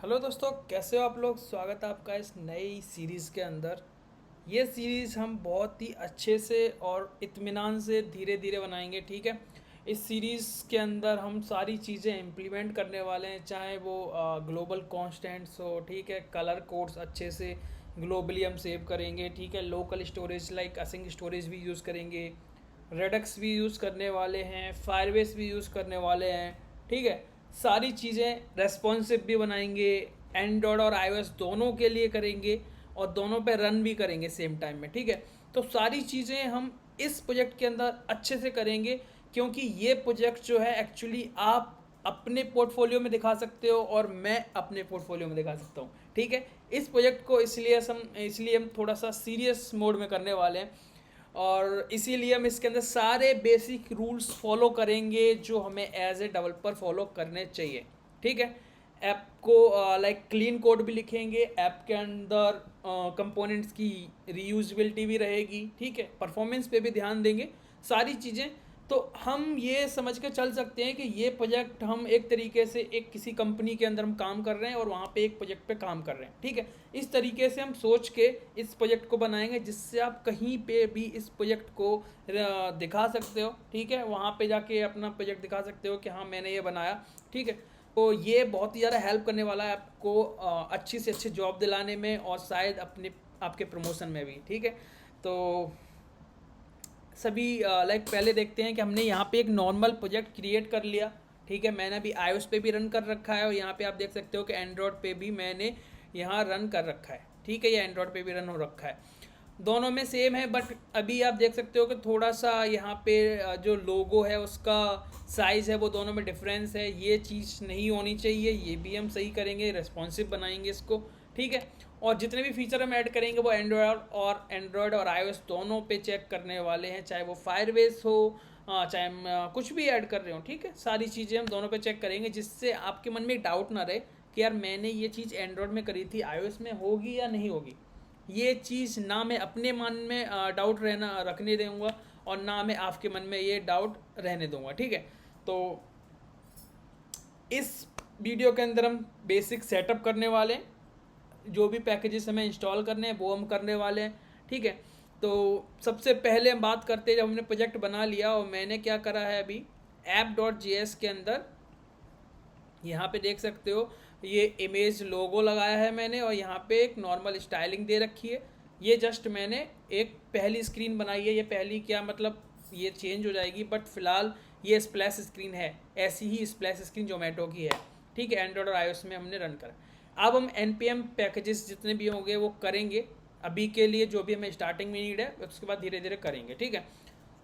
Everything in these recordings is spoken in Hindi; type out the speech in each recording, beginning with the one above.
हेलो दोस्तों, कैसे हो आप लोग। स्वागत है आपका इस नई सीरीज़ के अंदर। ये सीरीज़ हम बहुत ही अच्छे से और इत्मीनान से धीरे धीरे बनाएंगे, ठीक है। इस सीरीज़ के अंदर हम सारी चीज़ें इम्प्लीमेंट करने वाले हैं, चाहे वो ग्लोबल कॉन्स्टेंट्स हो, ठीक है। कलर कोड्स अच्छे से ग्लोबली हम सेव करेंगे, ठीक है। Local storage like using storage भी यूज़ करेंगे, रेडक्स भी यूज़ करने वाले हैं, फायरबेस भी यूज़ करने वाले हैं, ठीक है। सारी चीज़ें रेस्पॉन्सिव भी बनाएंगे, एंड्रॉयड और आईओएस दोनों के लिए करेंगे और दोनों पे रन भी करेंगे सेम टाइम में, ठीक है। तो सारी चीज़ें हम इस प्रोजेक्ट के अंदर अच्छे से करेंगे, क्योंकि ये प्रोजेक्ट जो है एक्चुअली आप अपने पोर्टफोलियो में दिखा सकते हो और मैं अपने पोर्टफोलियो में दिखा सकता हूँ, ठीक है। इस प्रोजेक्ट को इसलिए हम थोड़ा सा सीरियस मोड में करने वाले हैं और इसीलिए हम इसके अंदर सारे बेसिक रूल्स फॉलो करेंगे जो हमें एज ए डेवलपर फॉलो करने चाहिए, ठीक है। ऐप को लाइक क्लीन कोड भी लिखेंगे, ऐप के अंदर कंपोनेंट्स की रीयूजबिलिटी भी रहेगी, ठीक है। परफॉर्मेंस पे भी ध्यान देंगे, सारी चीज़ें। तो हम ये समझ के चल सकते हैं कि ये प्रोजेक्ट हम एक तरीके से एक किसी कंपनी के अंदर हम काम कर रहे हैं और वहाँ पे एक प्रोजेक्ट पे काम कर रहे हैं, ठीक है। इस तरीके से हम सोच के इस प्रोजेक्ट को बनाएंगे, जिससे आप कहीं पे भी इस प्रोजेक्ट को दिखा सकते हो, ठीक है। वहाँ पे जाके अपना प्रोजेक्ट दिखा सकते हो कि हाँ मैंने ये बनाया, ठीक है। तो ये बहुत ही ज़्यादा हेल्प करने वाला है आपको अच्छी से अच्छी जॉब दिलाने में और शायद अपने आपके प्रमोशन में भी, ठीक है। तो सभी लाइक पहले देखते हैं कि हमने यहाँ पे एक नॉर्मल प्रोजेक्ट क्रिएट कर लिया, ठीक है। मैंने अभी iOS पे भी रन कर रखा है और यहाँ पे आप देख सकते हो कि एंड्रॉयड पे भी मैंने यहाँ रन कर रखा है, ठीक है। ये एंड्रॉयड पे भी रन हो रखा है, दोनों में सेम है। बट अभी आप देख सकते हो कि थोड़ा सा यहाँ पे जो लोगो है उसका साइज़ है वो दोनों में डिफरेंस है, ये चीज़ नहीं होनी चाहिए, ये भी हम सही करेंगे, रेस्पॉन्सिव बनाएंगे इसको, ठीक है। और जितने भी फीचर हम ऐड करेंगे वो एंड्रॉयड और iOS दोनों पे चेक करने वाले हैं, चाहे वो फायरबेस हो चाहे हम कुछ भी ऐड कर रहे हो, ठीक है। सारी चीज़ें हम दोनों पे चेक करेंगे, जिससे आपके मन में डाउट ना रहे कि यार मैंने ये चीज़ एंड्रॉयड में करी थी, iOS में होगी या नहीं होगी। ये चीज़ ना मैं अपने मन में डाउट रहना रखने दूंगा और ना मैं आपके मन में ये डाउट रहने दूंगा, ठीक है। तो इस वीडियो के अंदर हम बेसिक सेटअप करने वाले हैं, जो भी पैकेजेस हमें इंस्टॉल करने हैं वो हम करने वाले हैं, ठीक है। तो सबसे पहले हम बात करते हैं, जब हमने प्रोजेक्ट बना लिया और मैंने क्या करा है अभी app.js के अंदर यहाँ पे देख सकते हो ये इमेज लोगो लगाया है मैंने और यहाँ पे एक नॉर्मल स्टाइलिंग दे रखी है। ये जस्ट मैंने एक पहली स्क्रीन बनाई है, ये पहली क्या मतलब ये चेंज हो जाएगी, बट फिलहाल ये स्प्लैश स्क्रीन है, ऐसी ही स्प्लैश स्क्रीन जोमेटो की है, ठीक है। एंड्रॉयड और iOS में हमने रन करा। अब हम npm पैकेजेस जितने भी होंगे वो करेंगे, अभी के लिए जो भी हमें स्टार्टिंग में नीड है उसके बाद धीरे धीरे करेंगे, ठीक है।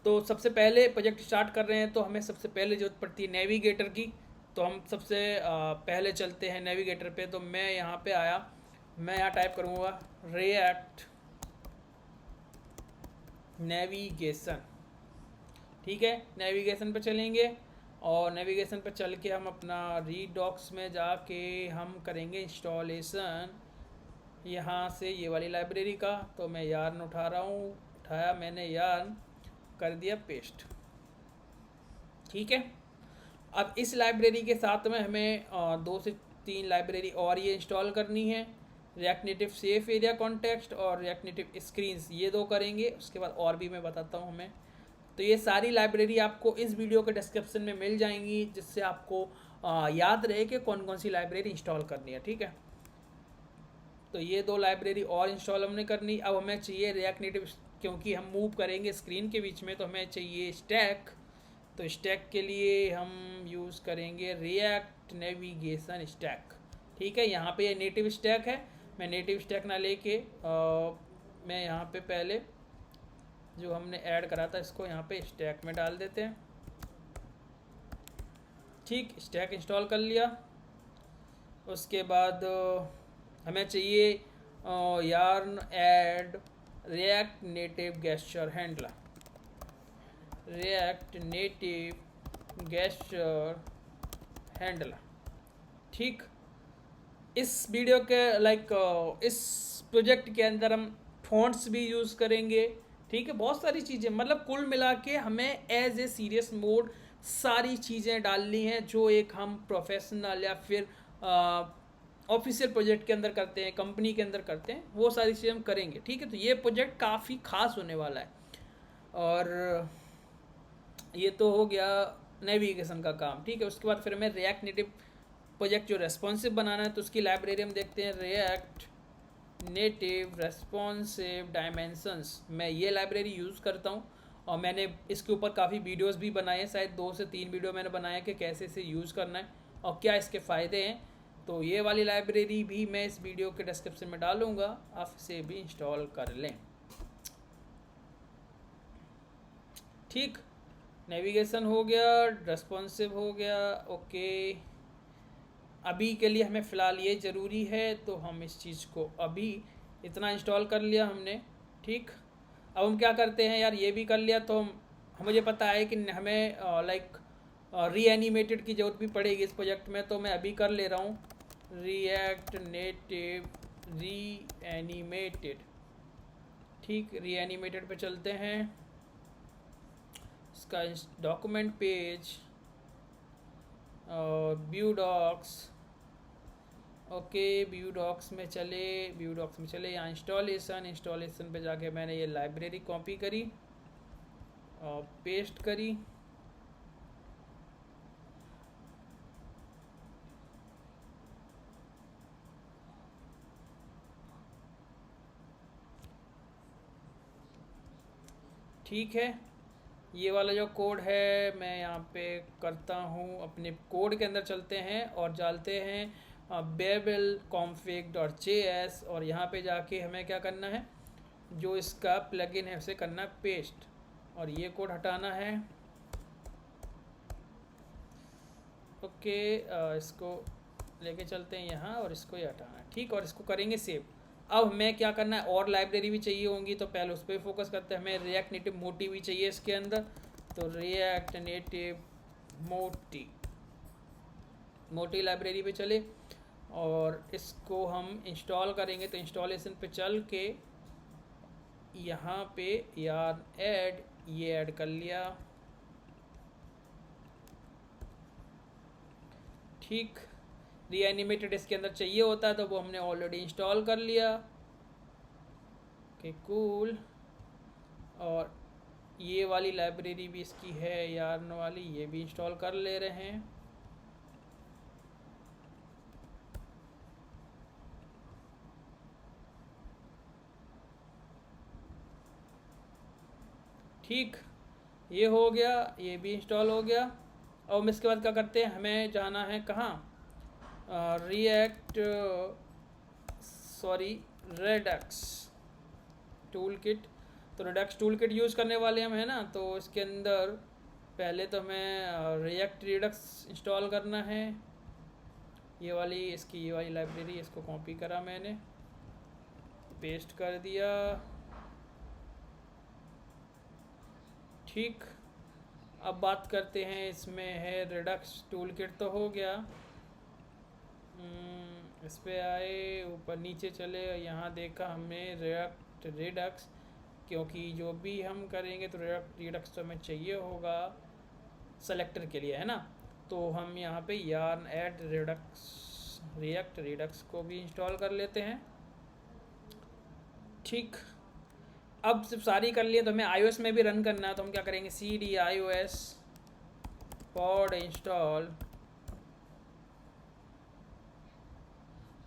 तो सबसे पहले प्रोजेक्ट स्टार्ट कर रहे हैं तो हमें सबसे पहले जरूरत पड़ती है नेविगेटर की। तो हम सबसे पहले चलते हैं नेविगेटर पे। तो मैं यहाँ पे आया, मैं यहाँ टाइप करूँगा रिएक्ट नेविगेशन, ठीक है। नेविगेशन पे चलेंगे और नेविगेशन पे चल के हम अपना रीडॉक्स में जाके हम करेंगे इंस्टॉलेशन यहाँ से ये वाली लाइब्रेरी का। तो मैं यार्न उठा रहा हूँ, उठाया मैंने यार्न, कर दिया पेस्ट, ठीक है। अब इस लाइब्रेरी के साथ में हमें 2 से 3 लाइब्रेरी और ये इंस्टॉल करनी है, react native safe area context और रिएक्ट नेटिव स्क्रीन्स, ये 2 करेंगे। उसके बाद और भी मैं बताता हूँ हमें। तो ये सारी लाइब्रेरी आपको इस वीडियो के डिस्क्रिप्शन में मिल जाएंगी, जिससे आपको याद रहे कि कौन कौन सी लाइब्रेरी इंस्टॉल करनी है, ठीक है। तो ये 2 लाइब्रेरी और इंस्टॉल हमने करनी। अब हमें चाहिए रिएक्ट नेटिव, क्योंकि हम मूव करेंगे स्क्रीन के बीच में, तो हमें चाहिए स्टैक। तो स्टैक के लिए हम यूज़ करेंगे रिएक्ट नेविगेशन स्टैक, ठीक है। यहाँ पे ये नेटिव स्टैक है, मैं नेटिव स्टैक ना लेके मैं यहाँ पे पहले जो हमने ऐड करा था इसको यहाँ पे स्टैक में डाल देते हैं, ठीक। स्टैक इंस्टॉल कर लिया। उसके बाद हमें चाहिए yarn add react native gesture handler, react native gesture handler, ठीक। इस वीडियो के इस प्रोजेक्ट के अंदर हम फॉन्ट्स भी यूज़ करेंगे, ठीक है। बहुत सारी चीज़ें, मतलब कुल मिला के हमें एज ए सीरियस मोड सारी चीज़ें डालनी हैं, जो एक हम प्रोफेशनल या फिर ऑफिशियल प्रोजेक्ट के अंदर करते हैं, कंपनी के अंदर करते हैं, वो सारी चीज़ें हम करेंगे। ठीक है, तो ये प्रोजेक्ट काफ़ी खास होने वाला है। और ये तो हो गया नेविगेशन का काम। ठीक है, उसके बाद फिर हमें रिएक्ट नेटिव प्रोजेक्ट जो रेस्पॉन्सिव बनाना है, तो उसकी लाइब्रेरी हम देखते हैं, रिएक्ट नेटिव रेस्पॉन्सिव डायमेंशंस। मैं ये लाइब्रेरी यूज़ करता हूँ और मैंने इसके ऊपर काफ़ी वीडियोस भी बनाए हैं, शायद 2 से 3 वीडियो मैंने बनाया कि कैसे इसे यूज़ करना है और क्या इसके फ़ायदे हैं। तो ये वाली लाइब्रेरी भी मैं इस वीडियो के डिस्क्रिप्शन में डालूँगा, आप इसे भी इंस्टॉल कर लें। ठीक, नेविगेशन हो गया, रेस्पॉन्सिव हो गया, ओके। अभी के लिए हमें फ़िलहाल ये ज़रूरी है, तो हम इस चीज़ को अभी इतना इंस्टॉल कर लिया हमने। ठीक, अब हम क्या करते हैं यार, ये भी कर लिया तो मुझे पता है कि हमें लाइक रीएनिमेटेड की ज़रूरत भी पड़ेगी इस प्रोजेक्ट में, तो मैं अभी कर ले रहा हूँ रिएक्ट नेटिव रीएनिमेटेड। ठीक, रीएनिमेटेड पे चलते हैं, इसका डॉक्यूमेंट पेज और view docs. Okay, view docs में चले यहाँ इंस्टॉलेशन पे जाके मैंने ये लाइब्रेरी कॉपी करी और पेस्ट करी। ठीक है, ये वाला जो कोड है मैं यहाँ पे करता हूँ, अपने कोड के अंदर चलते हैं और डालते हैं babel config.js, और यहाँ पे जाके हमें क्या करना है, जो इसका प्लगइन है उसे करना है पेस्ट, और ये कोड हटाना है। ओके, इसको लेके चलते हैं यहाँ और इसको ये हटाना है। ठीक, और इसको करेंगे सेव। अब हमें क्या करना है, और लाइब्रेरी भी चाहिए होंगी, तो पहले उस पर फोकस करते हैं। हमें रिएक्ट नेटिव मोटी भी चाहिए इसके अंदर, तो रिएक्ट नेटिव मोटी लाइब्रेरी पे चले और इसको हम इंस्टॉल करेंगे। तो इंस्टॉलेशन पे चल के यहाँ पे यार ऐड, ये ऐड कर लिया। ठीक, रीएनिमेटेड इसके अंदर चाहिए होता है, तो वो हमने ऑलरेडी इंस्टॉल कर लिया। Okay, cool. और ये वाली लाइब्रेरी भी इसकी है यार्न वाली, ये भी इंस्टॉल कर ले रहे हैं। ठीक, ये हो गया, ये भी इंस्टॉल हो गया। और हम इसके बाद क्या करते हैं, हमें जाना है कहाँ, रेडक्स टूल किट। तो रेडक्स टूल किट यूज़ करने वाले हम हैं ना, तो इसके अंदर पहले तो हमें रिएक्ट रेडक्स इंस्टॉल करना है। ये वाली लाइब्रेरी, इसको कॉपी करा मैंने, पेस्ट कर दिया। ठीक, अब बात करते हैं, इसमें है रेडक्स टूल किट तो हो गया। इस पे आए, ऊपर नीचे चले, यहाँ देखा हमने रिएक्ट रेडक्स, क्योंकि जो भी हम करेंगे तो रिएक्ट रेडक्स तो हमें चाहिए होगा सेलेक्टर के लिए, है ना। तो हम यहाँ पे यार्न ऐड रिएक्ट रेडक्स को भी इंस्टॉल कर लेते हैं। ठीक, अब सिर्फ सारी कर लिए, तो हमें iOS में भी रन करना है, तो हम क्या करेंगे, cd iOS pod इंस्टॉल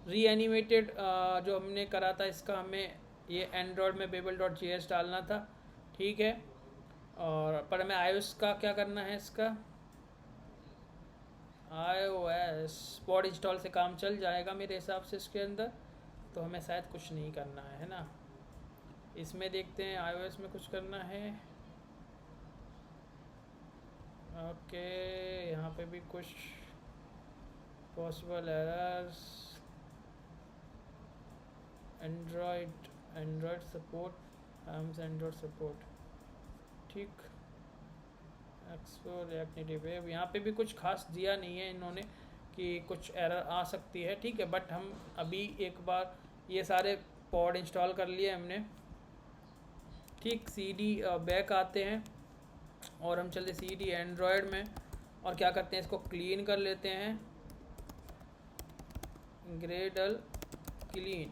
रीएनिमेटेड जो हमने करा था इसका, हमें ये एंड्रॉयड में babel.js डालना था। ठीक है, और पर हमें iOS का क्या करना है, इसका iOS pod इंस्टॉल से काम चल जाएगा मेरे हिसाब से इसके अंदर, तो हमें शायद कुछ नहीं करना है ना। इसमें देखते हैं iOS में कुछ करना है। ओके, यहाँ पे भी कुछ possible errors, Android support, Android support. ठीक, एक्सप्लोर रिएक्ट नेटिव वेब, यहाँ पे भी कुछ खास दिया नहीं है इन्होंने कि कुछ एरर आ सकती है। ठीक है, बट हम अभी एक बार ये सारे पॉड इंस्टॉल कर लिए हमने। ठीक, cd बैक आते हैं और हम चलते cd एंड्रॉयड में, और क्या करते हैं, इसको क्लीन कर लेते हैं, ग्रेडल क्लीन।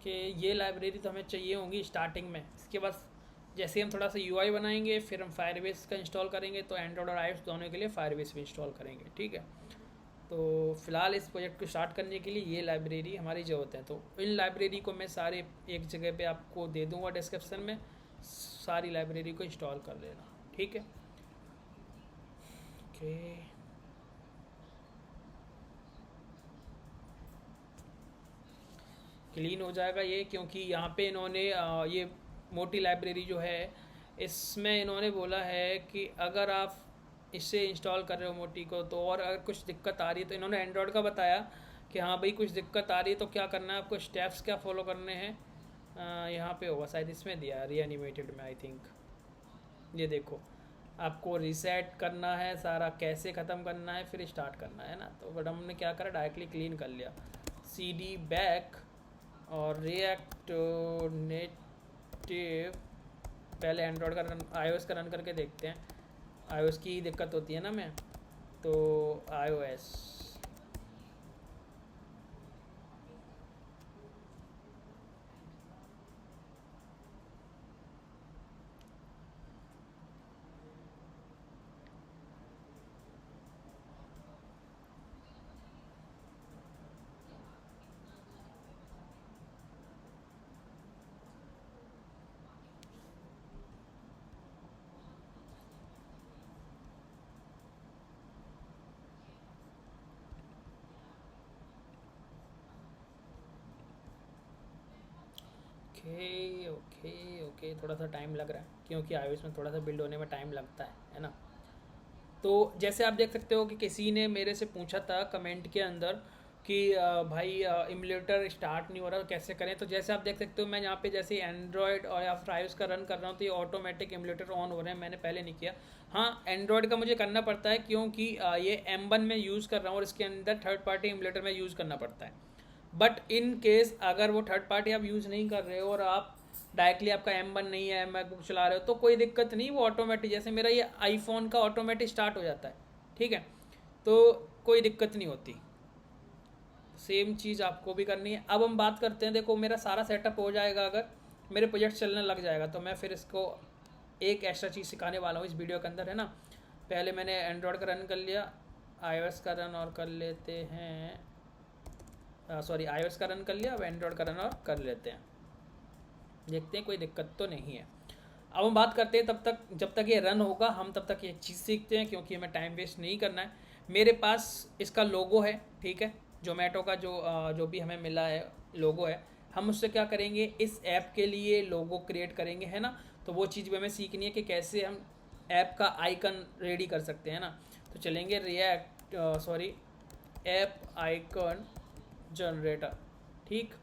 कि ये लाइब्रेरी तो हमें चाहिए होंगी स्टार्टिंग में। इसके बाद जैसे हम थोड़ा सा यूआई बनाएंगे, फिर हम फायरबेस का इंस्टॉल करेंगे, तो एंड्रॉयड और आईओएस दोनों के लिए फायरबेस भी इंस्टॉल करेंगे, ठीक है। तो फिलहाल इस प्रोजेक्ट को स्टार्ट करने के लिए ये लाइब्रेरी हमारी ज़रूरत है। तो इन लाइब्रेरी को मैं सारे एक जगह पे आपको दे दूँगा डिस्क्रिप्शन में, सारी लाइब्रेरी को इंस्टॉल कर लेना, ठीक है। ओके, क्लीन हो जाएगा ये, क्योंकि यहाँ पे इन्होंने ये मोटी लाइब्रेरी जो है, इसमें इन्होंने बोला है कि अगर आप इससे इंस्टॉल कर रहे हो मोटी को, तो और अगर कुछ दिक्कत आ रही है, तो इन्होंने एंड्रॉयड का बताया कि हाँ भाई कुछ दिक्कत आ रही है तो क्या करना है आपको, स्टेप्स क्या फॉलो करने हैं। यहाँ पे होगा शायद, इसमें दिया है रीएनिमेटेड में आई थिंक। ये देखो, आपको रीसेट करना है सारा, कैसे ख़त्म करना है, फिर स्टार्ट करना है ना। तो बट हमने क्या करा, डायरेक्टली क्लीन कर लिया, cd बैक और रिएक्ट नेटिव। पहले एंड्रॉयड का रन, iOS का रन करके देखते हैं। iOS की दिक्कत होती है ना मैं, तो iOS ओके ओके ओके, थोड़ा सा टाइम लग रहा है क्योंकि iOS में थोड़ा सा बिल्ड होने में टाइम लगता है ना। तो जैसे आप देख सकते हो कि किसी ने मेरे से पूछा था कमेंट के अंदर कि भाई इमुलेटर स्टार्ट नहीं हो रहा, कैसे करें। तो जैसे आप देख सकते हो, मैं यहाँ पे जैसे एंड्रॉयड और या फिर iOS का रन कर रहा हूँ, तो ये ऑटोमेटिक इमुलेटर ऑन हो रहे हैं, मैंने पहले नहीं किया। हाँ, एंड्रॉयड का मुझे करना पड़ता है क्योंकि ये M1 में यूज़ कर रहा हूँ और इसके अंदर थर्ड पार्टी इमुलेटर में यूज़ करना पड़ता है। बट इन केस अगर वो थर्ड पार्टी आप यूज़ नहीं कर रहे हो और आप डायरेक्टली आपका M1 नहीं है, मैकबुक चला रहे हो, तो कोई दिक्कत नहीं, वो ऑटोमेटिक, जैसे मेरा ये आईफोन का ऑटोमेटिक स्टार्ट हो जाता है, ठीक है। तो कोई दिक्कत नहीं होती, सेम चीज़ आपको भी करनी है। अब हम बात करते हैं, देखो मेरा सारा सेटअप हो जाएगा, अगर मेरे प्रोजेक्ट चलने लग जाएगा तो मैं फिर इसको एक एक्स्ट्रा चीज़ सिखाने वाला हूँ इस वीडियो के अंदर, है ना। पहले मैंने एंड्रॉयड का रन कर लिया, iOS का रन और कर लेते हैं, सॉरी iOS का रन कर लिया, अब एंड्रॉयड का रन और कर लेते हैं, देखते हैं कोई दिक्कत तो नहीं है। अब हम बात करते हैं, तब तक जब तक ये रन होगा हम तब तक ये चीज़ सीखते हैं, क्योंकि हमें टाइम वेस्ट नहीं करना है। मेरे पास इसका लोगो है, ठीक है, जोमेटो का जो भी हमें मिला है लोगो है। हम उससे क्या करेंगे, इस ऐप के लिए लोगो क्रिएट करेंगे, है ना। तो वो चीज़ भी हमें सीखनी है कि कैसे हम ऐप का आइकन रेडी कर सकते हैं ना। तो चलेंगे react, sorry, app icon generator, ठीक।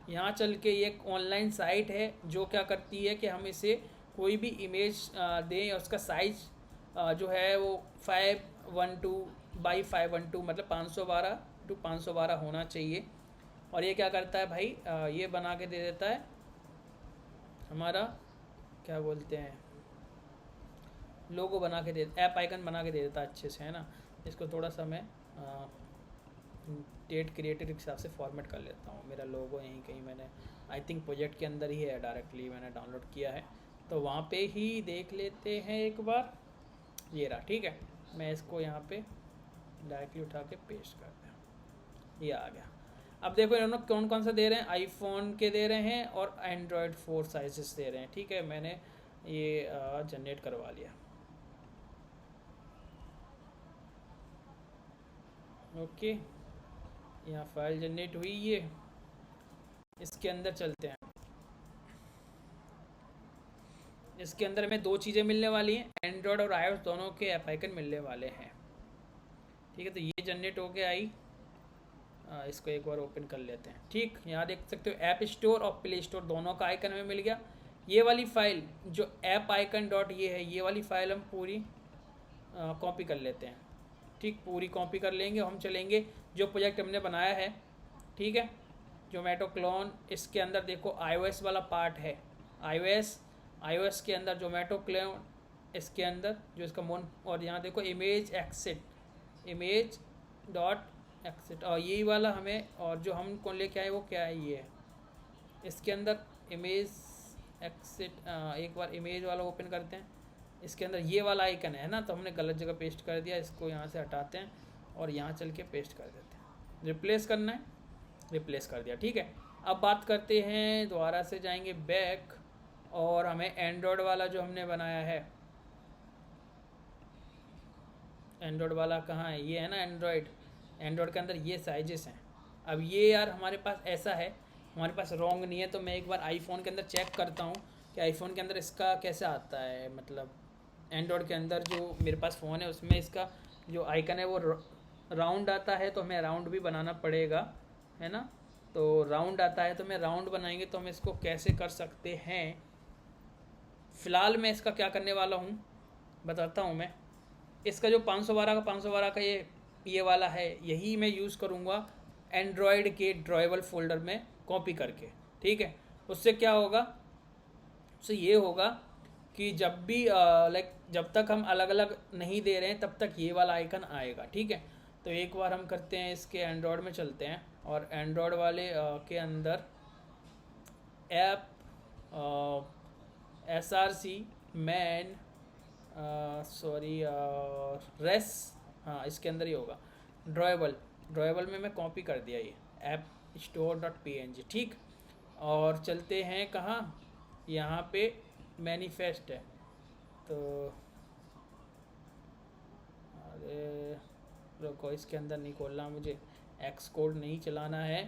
यहाँ चल के ये एक ऑनलाइन साइट है जो क्या करती है कि हम इसे कोई भी इमेज दें और उसका साइज जो है वो 512 x 512, मतलब 512 x 512 होना चाहिए। और ये क्या करता है भाई, ये बना के दे देता है हमारा, क्या बोलते हैं, लोगो बना के दे, ऐप आइकन बना के दे देता है अच्छे से, है ना। इसको थोड़ा सा मैं डेट क्रिएटेड के हिसाब से फॉर्मेट कर लेता हूँ। मेरा लोगो यहीं कहीं मैंने, आई थिंक प्रोजेक्ट के अंदर ही है, डायरेक्टली मैंने डाउनलोड किया है, तो वहाँ पे ही देख लेते हैं एक बार। ये रहा, ठीक है। मैं इसको यहाँ पे डायरेक्टली उठा के पेस्ट कर दिया, ये आ गया। अब देखो इन्होंने कौन कौन सा दे रहे हैं, आईफोन के दे रहे हैं और एंड्रॉयड 4 साइजेस दे रहे हैं, ठीक है। मैंने ये जनरेट करवा लिया, ओके। यहाँ फाइल जनरेट हुई, ये इसके अंदर चलते हैं। इसके अंदर हमें दो चीज़ें मिलने वाली हैं, एंड्रॉयड और iOS दोनों के ऐप आइकन मिलने वाले हैं, ठीक है। तो ये जनरेट होके आई, इसको एक बार ओपन कर लेते हैं, ठीक। यहाँ देख सकते हो ऐप स्टोर और प्ले स्टोर दोनों का आइकन हमें मिल गया। ये वाली फ़ाइल जो ऐप आइकन डॉट ये है, ये वाली फ़ाइल हम पूरी कॉपी कर लेते हैं। ठीक, पूरी कॉपी कर लेंगे। हम चलेंगे जो प्रोजेक्ट हमने बनाया है, ठीक है, जोमेटो क्लोन। इसके अंदर देखो iOS वाला पार्ट है, iOS के अंदर जोमेटो क्लोन, इसके अंदर जो इसका मोन, और यहाँ देखो इमेज डॉट एक्सिट, और यही वाला हमें, और जो हम कौन लेके आए वो क्या है, ये है इसके अंदर इमेज एक्सिट। एक बार इमेज वाला ओपन करते हैं, इसके अंदर ये वाला आइकन है ना, तो हमने गलत जगह पेस्ट कर दिया, इसको यहाँ से हटाते हैं और यहाँ चल के पेस्ट कर देते हैं। रिप्लेस करना है, रिप्लेस कर दिया, ठीक है। अब बात करते हैं, दोबारा से जाएंगे बैक, और हमें एंड्रॉयड वाला जो हमने बनाया है, एंड्रॉयड वाला कहाँ है, ये है ना एंड्रॉयड के अंदर ये साइजेस हैं। अब ये यार हमारे पास ऐसा है, हमारे पास रॉन्ग नहीं है, तो मैं एक बार आईफोन के अंदर चेक करता हूँ कि आईफोन के अंदर इसका कैसे आता है, मतलब एंड्रॉयड के अंदर जो मेरे पास फ़ोन है उसमें इसका जो आइकन है वो राउंड आता है, तो हमें राउंड भी बनाना पड़ेगा, है ना। तो राउंड आता है, तो मैं राउंड बनाएंगे तो हम इसको कैसे कर सकते हैं। फ़िलहाल मैं इसका क्या करने वाला हूँ बताता हूँ मैं। इसका जो 512 का ये वाला है, यही मैं यूज़ करूँगा एंड्रॉयड के ड्रॉएबल फोल्डर में कॉपी करके, ठीक है। उससे क्या होगा, उससे ये होगा कि जब भी जब तक हम अलग अलग नहीं दे रहे हैं तब तक ये वाला आइकन आएगा, ठीक है। तो एक बार हम करते हैं, इसके एंड्रॉयड में चलते हैं, और एंड्रॉयड वाले के अंदर app SRC main sorry res, हाँ इसके अंदर ही होगा, ड्रॉएबल में मैं कॉपी कर दिया ये ऐप store.png, ठीक। और चलते हैं कहाँ, यहाँ पे मैनिफेस्ट है, तो अरे रुको, इसके अंदर नहीं खोलना मुझे, एक्स कोड नहीं चलाना है,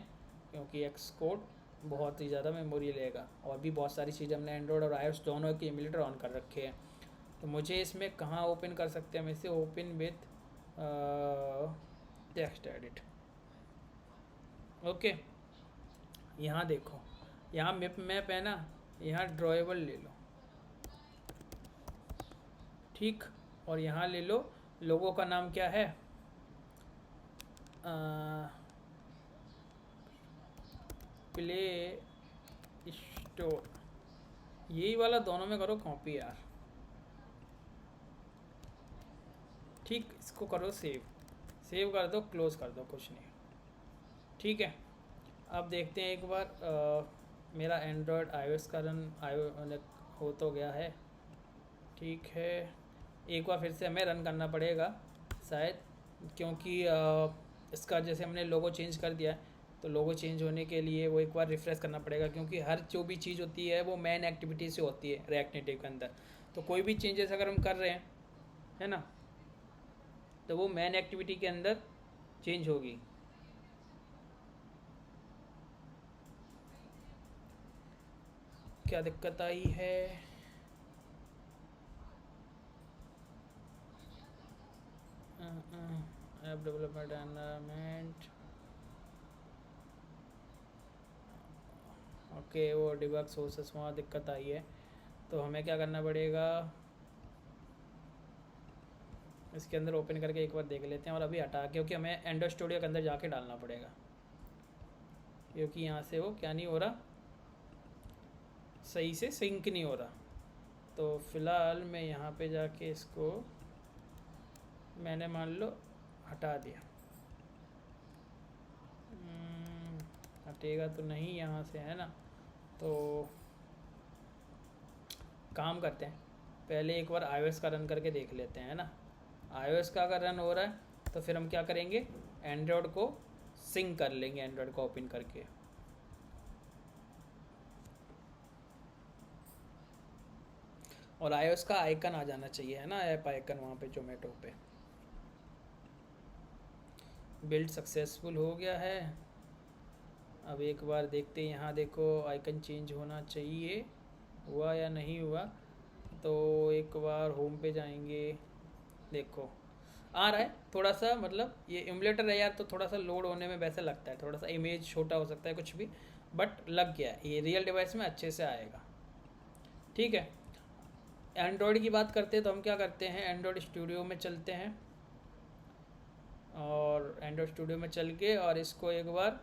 क्योंकि एक्स कोड बहुत ही ज़्यादा मेमोरी लेगा, और भी बहुत सारी चीज़ें हमने एंड्रॉयड और iOS दोनों के एमुलेटर ऑन कर रखे हैं। तो मुझे इसमें कहाँ ओपन कर सकते हैं हम इसे, open with text edit, okay. यहाँ देखो, यहाँ मैप है ना, यहाँ ड्रॉएबल ले लो, ठीक, और यहाँ ले लो, लोगों का नाम क्या है, प्ले स्टोर, यही वाला दोनों में करो कॉपी यार, ठीक। इसको करो सेव कर दो, क्लोज कर दो, कुछ नहीं, ठीक है। अब देखते हैं एक बार, मेरा एंड्रॉयड iOS का रन हो तो गया है, ठीक है। एक बार फिर से हमें रन करना पड़ेगा शायद, क्योंकि इसका जैसे हमने लोगो चेंज कर दिया है, तो लोगो चेंज होने के लिए वो एक बार रिफ़्रेश करना पड़ेगा, क्योंकि हर जो भी चीज़ होती है वो मेन एक्टिविटी से होती है रिएक्ट नेटिव के अंदर। तो कोई भी चेंजेस अगर हम कर रहे हैं, है ना, तो वो मेन एक्टिविटी के अंदर चेंज होगी। क्या दिक्कत आई है, ऐप डेवलपमेंट एनवायरनमेंट, ओके, वो डिबग सोर्सेस वहाँ दिक्कत आई है, तो हमें क्या करना पड़ेगा, इसके अंदर ओपन करके एक बार देख लेते हैं, और अभी हटा, क्योंकि हमें एंड्रॉयड स्टूडियो के अंदर जाके डालना पड़ेगा, क्योंकि यहाँ से वो क्या नहीं हो रहा, सही से सिंक नहीं हो रहा। तो फ़िलहाल मैं यहाँ पे जाके इसको मैंने मान लो हटा दिया, हटेगा तो नहीं यहाँ से, है ना। तो काम करते हैं, पहले एक बार iOS का रन करके देख लेते हैं, है ना। iOS का अगर रन हो रहा है तो फिर हम क्या करेंगे, एंड्रॉयड को सिंक कर लेंगे, एंड्रॉयड को ओपन करके, और iOS का आइकन आ जाना चाहिए, है ना, ऐप आइकन वहाँ पे जोमेटो पे। बिल्ड सक्सेसफुल हो गया है। अब एक बार देखते हैं, यहाँ देखो आइकन चेंज होना चाहिए, हुआ या नहीं हुआ। तो एक बार होम पे जाएंगे, देखो आ रहा है थोड़ा सा, मतलब ये एमुलेटर है यार, तो थोड़ा सा लोड होने में वैसे लगता है, थोड़ा सा इमेज छोटा हो सकता है कुछ भी, बट लग गया है, ये रियल डिवाइस में अच्छे से आएगा, ठीक है। एंड्रॉयड की बात करते हैं तो हम क्या करते हैं, एंड्रॉयड स्टूडियो में चलते हैं और एंड्रॉयड स्टूडियो में चल के और इसको एक बार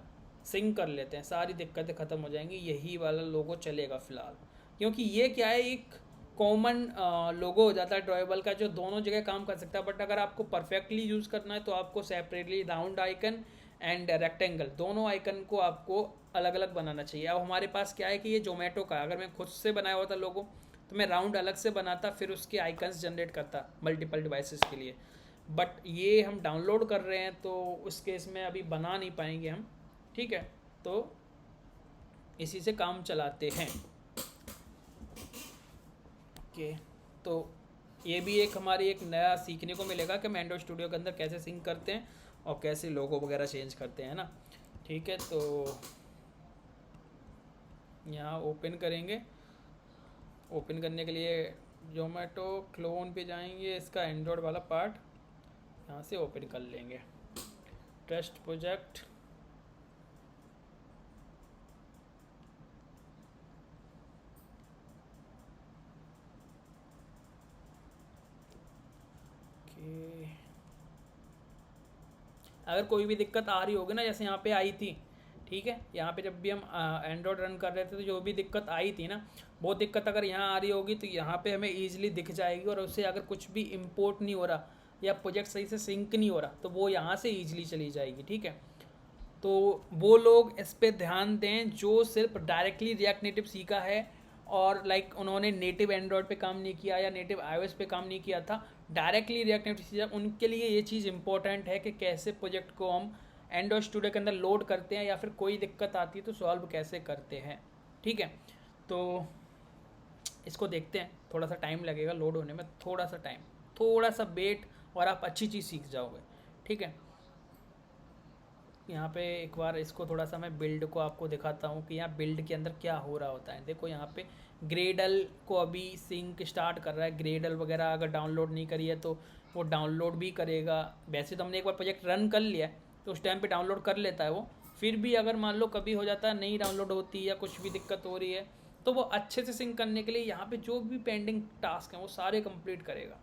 सिंक कर लेते हैं, सारी दिक्कतें ख़त्म हो जाएंगी। यही वाला लोगो चलेगा फ़िलहाल, क्योंकि ये क्या है, एक कॉमन लोगो हो जाता है ड्रॉएबल का जो दोनों जगह काम कर सकता है। बट अगर आपको परफेक्टली यूज़ करना है तो आपको separately round icon and rectangle दोनों आइकन को आपको अलग अलग बनाना चाहिए। अब हमारे पास क्या है कि ये जोमेटो का, अगर मैं खुद से बनाया होता लोगो तो मैं राउंड अलग से बनाता, फिर उसके आइकन्स जनरेट करता मल्टीपल डिवाइसेस के लिए। बट ये हम डाउनलोड कर रहे हैं तो उस केस में अभी बना नहीं पाएंगे हम, ठीक है। तो इसी से काम चलाते हैं। ओके, तो ये भी एक हमारी एक नया सीखने को मिलेगा कि हम एंड्रॉइड स्टूडियो के अंदर कैसे सिंक करते हैं और कैसे लोगो वगैरह चेंज करते हैं ना, ठीक है। तो यहाँ ओपन करेंगे, ओपन करने के लिए जोमेटो क्लोन पे जाएंगे, इसका एंड्रॉयड वाला पार्ट यहाँ से ओपन कर लेंगे। टेस्ट प्रोजेक्ट, अगर कोई भी दिक्कत आ रही होगी ना, जैसे यहाँ पे आई थी, ठीक है, यहाँ पे जब भी हम एंड्रॉयड रन कर रहे थे तो जो भी दिक्कत आई थी ना, वो दिक्कत अगर यहाँ आ रही होगी तो यहाँ पे हमें ईजिली दिख जाएगी। और उससे अगर कुछ भी इंपोर्ट नहीं हो रहा या प्रोजेक्ट सही से सिंक नहीं हो रहा तो वो यहाँ से ईजिली चली जाएगी, ठीक है। तो वो लोग इस पर ध्यान दें जो सिर्फ डायरेक्टली रिएक्ट नेटिव सीखा है और लाइक उन्होंने नेटिव एंड्रॉयड पे काम नहीं किया या नेटिव iOS पे काम नहीं किया था, डायरेक्टली रिएक्ट नेटिव सीखा, उनके लिए ये चीज़ इंपॉर्टेंट है कि कैसे प्रोजेक्ट को हम एंड्रॉयड स्टूडियो के अंदर लोड करते हैं या फिर कोई दिक्कत आती है तो सॉल्व कैसे करते हैं, ठीक है। तो इसको देखते हैं, थोड़ा सा टाइम लगेगा लोड होने में, थोड़ा सा टाइम, थोड़ा सा वेट और आप अच्छी चीज़ सीख जाओगे, ठीक है। यहाँ पे एक बार इसको थोड़ा सा मैं बिल्ड को आपको दिखाता हूँ कि यहाँ बिल्ड के अंदर क्या हो रहा होता है। देखो यहाँ पे ग्रेडल को अभी सिंक स्टार्ट कर रहा है, ग्रेडल वगैरह अगर डाउनलोड नहीं करी है तो वो डाउनलोड भी करेगा। वैसे तो हमने एक बार प्रोजेक्ट रन कर लिया है तो उस टाइम पे डाउनलोड कर लेता है वो, फिर भी अगर मान लो कभी हो जाता है नहीं डाउनलोड होती या कुछ भी दिक्कत हो रही है तो वो अच्छे से सिंक करने के लिए यहाँ पे जो भी पेंडिंग टास्क हैं वो सारे कंप्लीट करेगा,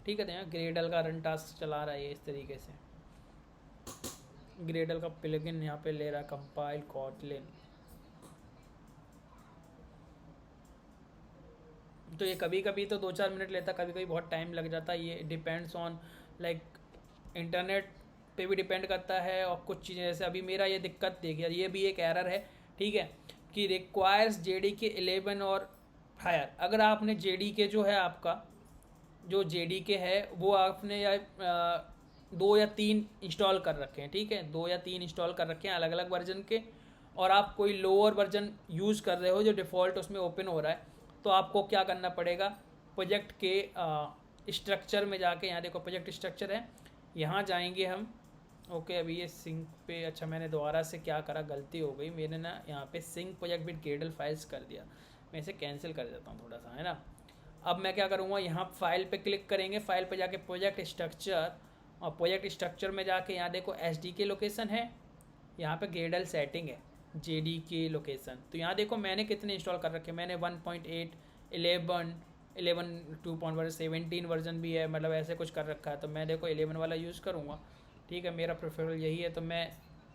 ठीक है। तो यहाँ ग्रेडल का रन टास्क चला रहा है इस तरीके से, ग्रेडल का प्लगइन यहाँ पे ले रहा है कंपाइल कॉटलिन। तो ये कभी कभी तो 2-4 मिनट लेता, कभी कभी बहुत टाइम लग जाता है। ये डिपेंड्स ऑन लाइक इंटरनेट पे भी डिपेंड करता है और कुछ चीज़ें, जैसे अभी मेरा ये दिक्कत देखिए, ये भी एक एरर है, ठीक है, कि रिक्वायर्स JDK 11 और हायर। अगर आपने JDK जो है आपका जो JDK है वो आपने या 2 या 3 इंस्टॉल कर रखे हैं, ठीक है, 2 या 3 इंस्टॉल कर रखे हैं अलग अलग वर्जन के, और आप कोई लोअर वर्जन यूज़ कर रहे हो जो डिफ़ॉल्ट उसमें ओपन हो रहा है, तो आपको क्या करना पड़ेगा, प्रोजेक्ट के स्ट्रक्चर में जाके, यहाँ देखो प्रोजेक्ट स्ट्रक्चर है, यहाँ जाएंगे हम। ओके, अभी ये सिंक पे, अच्छा मैंने दोबारा से क्या करा, गलती हो गई, मैंने ना यहाँ पे sync project with Gradle files कर दिया, मैं इसे कैंसिल कर देता हूँ थोड़ा सा, है ना। अब मैं क्या करूँगा, यहाँ फाइल पे क्लिक करेंगे, फाइल पे जाके प्रोजेक्ट स्ट्रक्चर, और प्रोजेक्ट स्ट्रक्चर में जाके यहाँ देखो SDK लोकेशन है, यहाँ पे ग्रेडल सेटिंग है JDK लोकेशन। तो यहाँ देखो मैंने कितने इंस्टॉल कर रखे, मैंने 1.8 11 2.1 17 वर्जन भी है, मतलब ऐसे कुछ कर रखा है। तो मैं देखो 11 वाला यूज़ करूँगा, ठीक है, मेरा प्रेफरेबल यही है, तो मैं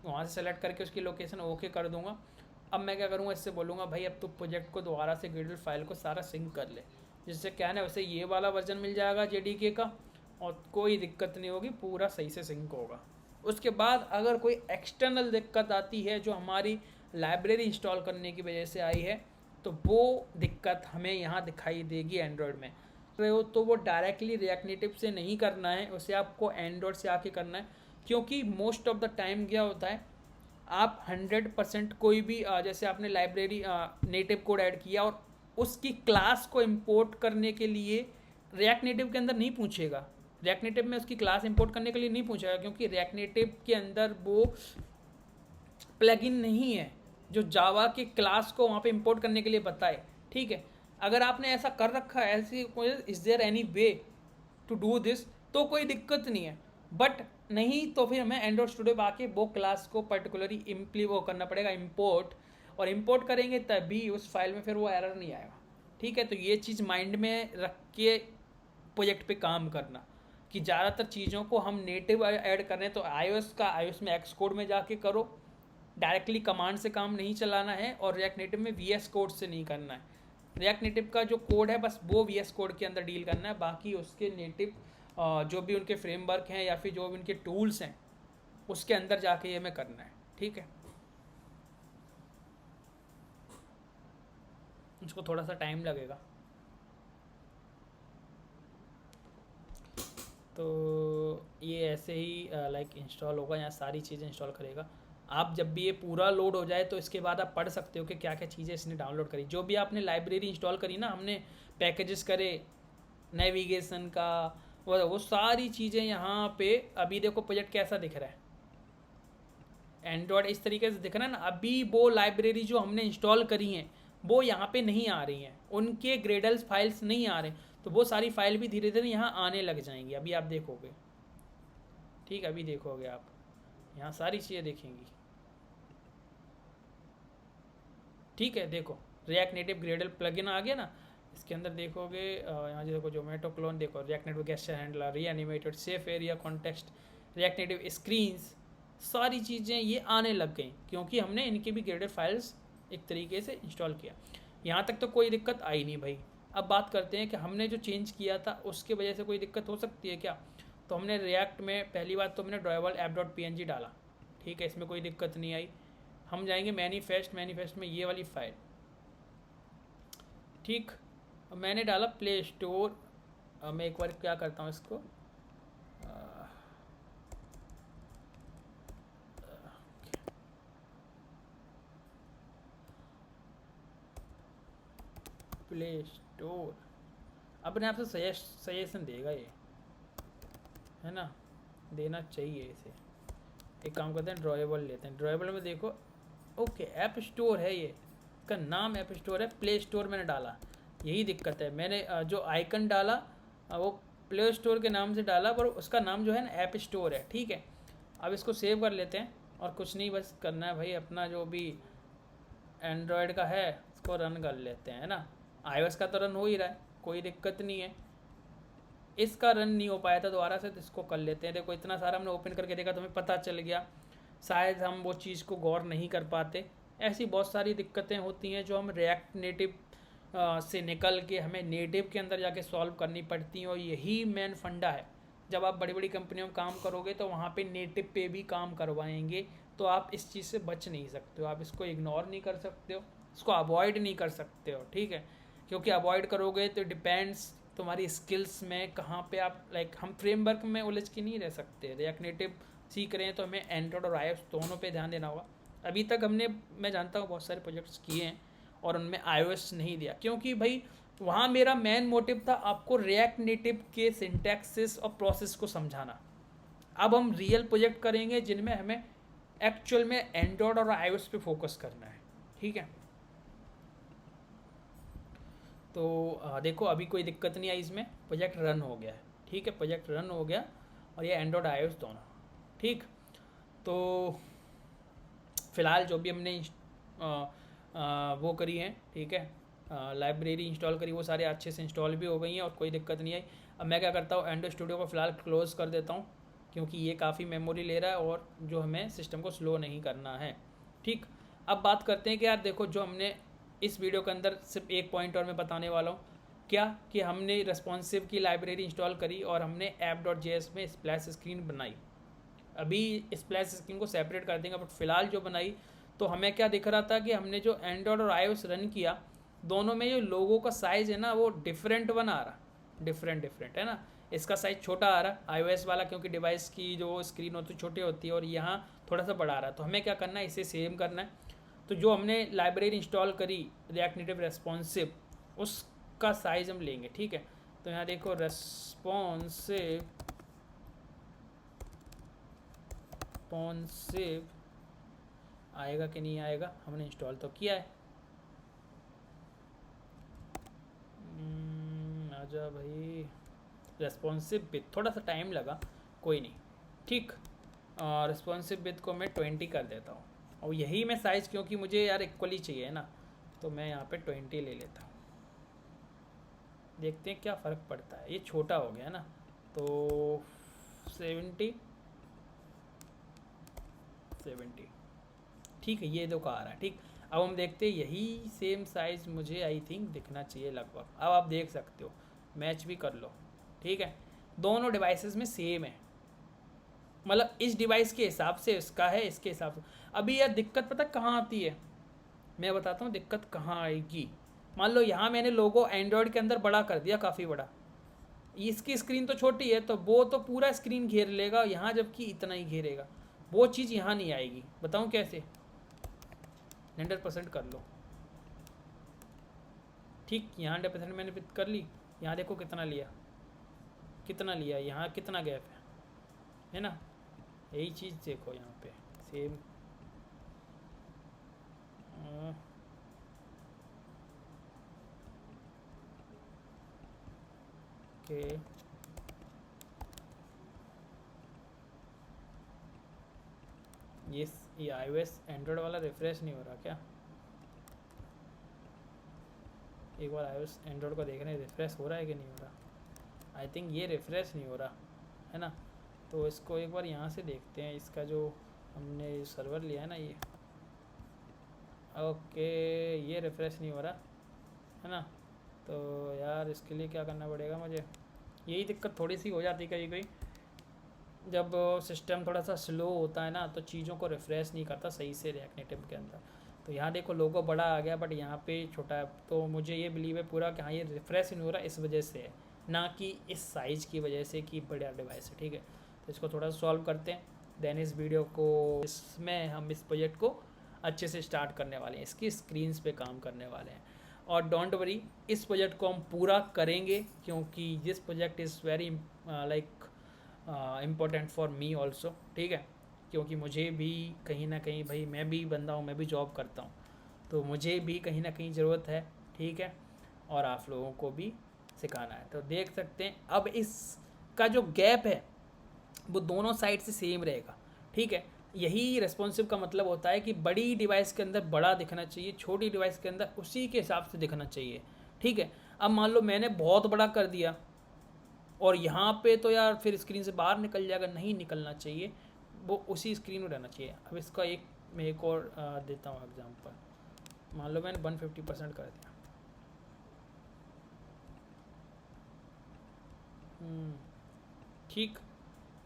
वहाँ से सेलेक्ट करके उसकी लोकेशन ओके कर दूँगा। अब मैं क्या करूँगा, इससे बोलूँगा भाई अब तो प्रोजेक्ट को दोबारा से ग्रेडल फाइल को सारा सिंक कर ले, जिससे क्या है ना, वैसे ये वाला वर्जन मिल जाएगा JDK का और कोई दिक्कत नहीं होगी, पूरा सही से सिंक होगा। उसके बाद अगर कोई एक्सटर्नल दिक्कत आती है जो हमारी लाइब्रेरी इंस्टॉल करने की वजह से आई है, तो वो दिक्कत हमें यहाँ दिखाई देगी एंड्रॉयड में। तो वो डायरेक्टली रिएक्ट नेटिव से नहीं करना है, उसे आपको एंड्रॉयड से आके करना है, क्योंकि मोस्ट ऑफ द टाइम क्या होता है, आप 100% कोई भी जैसे आपने लाइब्रेरी नेटिव कोड ऐड किया और उसकी क्लास को इंपोर्ट करने के लिए रिएक्ट नेटिव के अंदर नहीं पूछेगा, रिएक्ट नेटिव में उसकी क्लास इंपोर्ट करने के लिए नहीं पूछेगा, क्योंकि रिएक्ट नेटिव के अंदर वो प्लगइन नहीं है जो जावा के क्लास को वहाँ पे इंपोर्ट करने के लिए बताए, ठीक है। अगर आपने ऐसा कर रखा है, ऐसी is there any way to do this, तो कोई दिक्कत नहीं है, बट नहीं तो फिर हमें एंड्रॉयड स्टूडियो पर आके वो क्लास को पर्टिकुलरली वो करना पड़ेगा इंपोर्ट, और इंपोर्ट करेंगे तभी उस फाइल में फिर वो एरर नहीं आएगा, ठीक है, तो ये चीज़ माइंड में रख के प्रोजेक्ट पे काम करना कि ज़्यादातर चीज़ों को हम नेटिव ऐड कर रहे हैं, तो iOS में एक्स कोड में जाके करो, डायरेक्टली कमांड से काम नहीं चलाना है, और रिएक्ट नेटिव में VS कोड से नहीं करना है। रिएक्ट नेटिव का जो कोड है बस वो VS कोड के अंदर डील करना है, बाकी उसके नेटिव जो भी उनके फ्रेमवर्क हैं या फिर जो भी उनके टूल्स हैं उसके अंदर जाके ये हमें करना है। ठीक है, उसको थोड़ा सा टाइम लगेगा। तो ये ऐसे ही लाइक इंस्टॉल होगा, यहाँ सारी चीज़ें इंस्टॉल करेगा। आप जब भी ये पूरा लोड हो जाए तो इसके बाद आप पढ़ सकते हो कि क्या क्या चीज़ें इसने डाउनलोड करी, जो भी आपने लाइब्रेरी इंस्टॉल करी ना, हमने पैकेजेस करे नेविगेशन का, वो सारी चीज़ें यहाँ पे। अभी देखो प्रोजेक्ट कैसा दिख रहा है, एंड्रॉयड इस तरीके से दिख रहा है ना। अभी वो लाइब्रेरी जो हमने इंस्टॉल करी हैं वो यहाँ पे नहीं आ रही हैं, उनके ग्रेडल्स फाइल्स नहीं आ रहे, तो वो सारी फाइल भी धीरे धीरे यहाँ आने लग जाएंगी। अभी आप देखोगे, ठीक है, अभी देखोगे आप यहाँ सारी चीज़ें देखेंगी। ठीक है, देखो रिएक्ट नेटिव ग्रेडल प्लगइन आ गया ना, इसके अंदर देखोगे यहाँ देखो जोमेटो क्लोन, देखो react native gesture handler, रीएनिमेटेड, safe area context, react native screens, सारी चीज़ें ये आने लग गई क्योंकि हमने इनकी भी ग्रेडेड फाइल्स एक तरीके से इंस्टॉल किया। यहाँ तक तो कोई दिक्कत आई नहीं भाई। अब बात करते हैं कि हमने जो चेंज किया था उसके वजह से कोई दिक्कत हो सकती है क्या। तो हमने रिएक्ट में पहली बात तो हमने ड्राइवेबल app.png डाला, ठीक है, इसमें कोई दिक्कत नहीं आई। हम जाएंगे मैनीफेस्ट में ये वाली फाइल, ठीक, मैंने डाला प्ले स्टोर। मैं एक बार क्या करता हूँ इसको, प्ले स्टोर अपने आप से सजेशन देगा ये, है ना, देना चाहिए इसे। एक काम करते हैं, ड्राइवेबल लेते हैं। ड्राइवेबल में देखो, ओके ऐप स्टोर है, ये इसका नाम ऐप स्टोर है, प्ले स्टोर मैंने डाला, यही दिक्कत है। मैंने जो आइकन डाला वो प्ले स्टोर के नाम से डाला, पर उसका नाम जो है ना ऐप स्टोर है। ठीक है, अब इसको सेव कर लेते हैं, और कुछ नहीं बस करना है भाई, अपना जो भी एंड्रॉयड का है उसको रन कर लेते हैं, है ना। iOS का तो रन हो ही रहा है, कोई दिक्कत नहीं है। इसका रन नहीं हो पाया था दोबारा से, तो इसको कर लेते हैं। देखो इतना सारा हमने ओपन करके देखा तो हमें पता चल गया, शायद हम वो चीज़ को गौर नहीं कर पाते। ऐसी बहुत सारी दिक्कतें होती हैं जो हम रिएक्ट नेटिव से निकल के हमें नेटिव के अंदर जाके सॉल्व करनी पड़ती हैं, और यही मेन फंडा है। जब आप बड़ी बड़ी कंपनियों में काम करोगे तो वहाँ पे नेटिव पे भी काम करवाएंगे, तो आप इस चीज़ से बच नहीं सकते हो, आप इसको इग्नोर नहीं कर सकते हो, इसको अवॉइड नहीं कर सकते हो। ठीक है, क्योंकि अवॉइड करोगे तो डिपेंड्स तुम्हारी स्किल्स में कहाँ पे आप, लाइक हम फ्रेमवर्क में उलझ के नहीं रह सकते। रिएक्ट नेटिव सीख रहे हैं तो हमें एंड्रॉयड और iOS दोनों पे ध्यान देना होगा। अभी तक हमने, मैं जानता हूँ, बहुत सारे प्रोजेक्ट्स किए हैं और उनमें iOS नहीं दिया, क्योंकि भाई वहाँ मेरा मेन मोटिव था आपको रिएक्ट नेटिव के सिंटैक्सिस और प्रोसेस को समझाना। अब हम रियल प्रोजेक्ट करेंगे जिनमें हमें एक्चुअल में एंड्रॉयड और iOS पे फोकस करना है। ठीक है, तो देखो अभी कोई दिक्कत नहीं आई, इसमें प्रोजेक्ट रन हो गया है। ठीक है, प्रोजेक्ट रन हो गया, और ये एंड्रॉयड iOS दोनों। ठीक, तो फ़िलहाल जो भी हमने वो करी है, ठीक है, लाइब्रेरी इंस्टॉल करी, वो सारे अच्छे से इंस्टॉल भी हो गई हैं और कोई दिक्कत नहीं आई। अब मैं क्या करता हूँ, एंड्रॉयड स्टूडियो को फ़िलहाल क्लोज़ कर देता हूँ, क्योंकि ये काफ़ी मेमोरी ले रहा है और जो हमें सिस्टम को स्लो नहीं करना है। ठीक, अब बात करते हैं कि यार देखो, जो हमने इस वीडियो के अंदर सिर्फ एक पॉइंट और मैं बताने वाला हूँ, क्या कि हमने रेस्पॉन्सिव की लाइब्रेरी इंस्टॉल करी और हमने app.js में स्प्लैश स्क्रीन बनाई। अभी स्प्लैश स्क्रीन को सेपरेट कर देंगे, बट फिलहाल जो बनाई तो हमें क्या दिख रहा था कि हमने जो एंड्रॉयड और iOS रन किया, दोनों में जो लोगों का साइज़ है ना वो डिफरेंट बना आ रहा, डिफरेंट है ना। इसका साइज़ छोटा आ रहा iOS वाला, क्योंकि डिवाइस की जो स्क्रीन होती है छोटी होती है, और यहाँ थोड़ा सा बड़ा आ रहा है। तो हमें क्या करना है, इसे सेम करना है। तो जो हमने लाइब्रेरी इंस्टॉल करी रिएक्ट नेटिव रेस्पॉन्सिव, उसका साइज़ हम लेंगे। ठीक है, तो यहाँ देखो रेस्पॉन्सिव आएगा कि नहीं आएगा, हमने इंस्टॉल तो किया है। आजा भाई, रेस्पॉन्सिव विथ, थोड़ा सा टाइम लगा, कोई नहीं। ठीक, रेस्पॉन्सिव विथ को मैं 20 कर देता हूँ, और यही मैं साइज़, क्योंकि मुझे यार इक्वली चाहिए ना, तो मैं यहाँ पे 20 ले लेता हूँ। देखते हैं क्या फ़र्क पड़ता है। ये छोटा हो गया ना, तो 70 70 ठीक है, ये तो आ रहा है ठीक। अब हम देखते हैं, यही सेम साइज़ मुझे आई थिंक दिखना चाहिए लगभग। अब आप देख सकते हो, मैच भी कर लो, ठीक है। दोनों डिवाइसेस में सेम है, मतलब इस डिवाइस के हिसाब से इसका है, इसके हिसाब से। अभी यार दिक्कत पता कहाँ आती है, मैं बताता हूँ दिक्कत कहाँ आएगी। मान लो यहाँ मैंने लोगो एंड्रॉयड के अंदर बड़ा कर दिया, काफ़ी बड़ा, इसकी स्क्रीन तो छोटी है तो वो तो पूरा स्क्रीन घेर लेगा यहाँ, जबकि इतना ही घेरेगा। वो चीज़ यहाँ नहीं आएगी, बताऊँ कैसे। 100% कर लो, ठीक। यहाँ 100% मैंने फिट कर ली। यहाँ देखो कितना लिया, कितना लिया, यहाँ कितना गैप है ना। यही चीज़ देखो यहाँ पे सेम। ओके, ये iOS एंड्रॉयड वाला रिफ्रेश नहीं हो रहा क्या? एक बार iOS एंड्रॉयड को देख रहे हैं रिफ्रेश हो रहा है कि नहीं हो रहा। आई थिंक ये रिफ्रेश नहीं हो रहा है ना, तो इसको एक बार यहाँ से देखते हैं। इसका जो हमने सर्वर लिया है ना ये, ओके, ये रिफ्रेश नहीं हो रहा है ना। तो यार इसके लिए क्या करना पड़ेगा मुझे, यही दिक्कत थोड़ी सी हो जाती कभी कभी, जब सिस्टम थोड़ा सा स्लो होता है ना तो चीज़ों को रिफ़्रेश नहीं करता सही से रिएक्ट नेटिव के अंदर। तो यहाँ देखो लोगो बड़ा आ गया बट यहाँ पे छोटा है, तो मुझे ये बिलीव है पूरा कि हाँ ये रिफ़्रेश नहीं हो रहा, इस वजह से है, ना कि इस साइज़ की वजह से कि बड़ा डिवाइस है, ठीक है। तो इसको थोड़ा सॉल्व करते हैं, देन इस वीडियो को, इसमें हम इस प्रोजेक्ट को अच्छे से स्टार्ट करने वाले हैं, इसकी स्क्रीन्स पे काम करने वाले हैं। और डोंट वरी, इस प्रोजेक्ट को हम पूरा करेंगे, क्योंकि this project is very like important for me also, ठीक है। क्योंकि मुझे भी कहीं ना कहीं, भाई मैं भी बंदा हूँ, मैं भी जॉब करता हूँ, तो मुझे भी कहीं ना कहीं ज़रूरत है, ठीक है। और आप लोगों को भी सिखाना है। तो देख सकते हैं अब इसका जो गैप है वो दोनों साइड से सेम रहेगा, ठीक है। यही रेस्पॉन्सिव का मतलब होता है कि बड़ी डिवाइस के अंदर बड़ा दिखना चाहिए, छोटी डिवाइस के अंदर उसी के हिसाब से दिखना चाहिए, ठीक है। अब मान लो मैंने बहुत बड़ा कर दिया और यहाँ पे तो यार फिर स्क्रीन से बाहर निकल जाएगा, नहीं निकलना चाहिए, वो उसी स्क्रीन में रहना चाहिए। अब इसका मैं एक और देता हूँ एग्जांपल। मान लो मैंने 150% कर दिया, ठीक।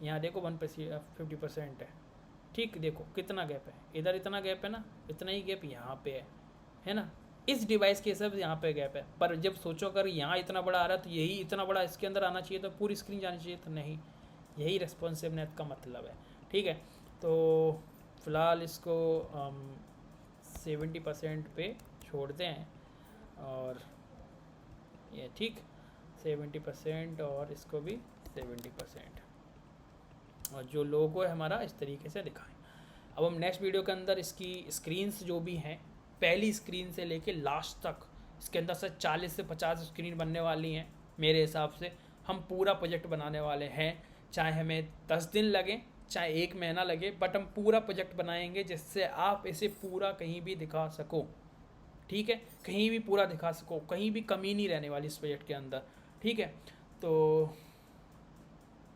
यहाँ देखो 150% है, ठीक। देखो कितना गैप है, इधर इतना गैप है ना, इतना ही गैप यहाँ पे है ना। इस डिवाइस के हिसाब से यहाँ पे गैप है, पर जब सोचो अगर यहाँ इतना बड़ा आ रहा है तो यही इतना बड़ा इसके अंदर आना चाहिए, तो पूरी स्क्रीन जानी चाहिए, तो नहीं। यही रेस्पॉन्सिवनेस का मतलब है, ठीक है। तो फ़िलहाल इसको 70% पे छोड़ते हैं, और ये ठीक 70%, और इसको भी 70%, और जो लोगो है हमारा इस तरीके से दिखाएं। अब हम नेक्स्ट वीडियो के अंदर इसकी स्क्रीन्स जो भी हैं, पहली स्क्रीन से लेके लास्ट तक, इसके अंदर से 40 से 50 स्क्रीन बनने वाली हैं मेरे हिसाब से। हम पूरा प्रोजेक्ट बनाने वाले हैं, चाहे हमें 10 दिन लगे, चाहे 1 महीना लगे, बट हम पूरा प्रोजेक्ट बनाएंगे जिससे आप इसे पूरा कहीं भी दिखा सको, ठीक है। कहीं भी पूरा दिखा सको, कहीं भी कमी नहीं रहने वाली इस प्रोजेक्ट के अंदर, ठीक है। तो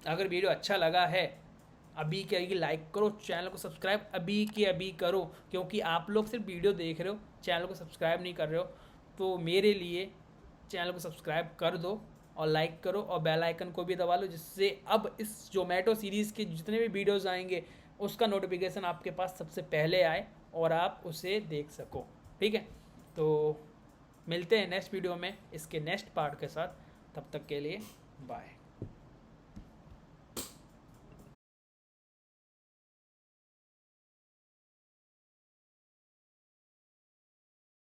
अगर वीडियो अच्छा लगा है, अभी के अभी लाइक करो, चैनल को सब्सक्राइब अभी के अभी करो, क्योंकि आप लोग सिर्फ वीडियो देख रहे हो, चैनल को सब्सक्राइब नहीं कर रहे हो। तो मेरे लिए चैनल को सब्सक्राइब कर दो और लाइक करो, और बेल आइकन को भी दबा लो, जिससे अब इस जोमेटो सीरीज़ के जितने भी वीडियोज़ आएंगे उसका नोटिफिकेशन आपके पास सबसे पहले आए और आप उसे देख सको, ठीक है। तो मिलते हैं नेक्स्ट वीडियो में इसके नेक्स्ट पार्ट के साथ, तब तक के लिए बाय।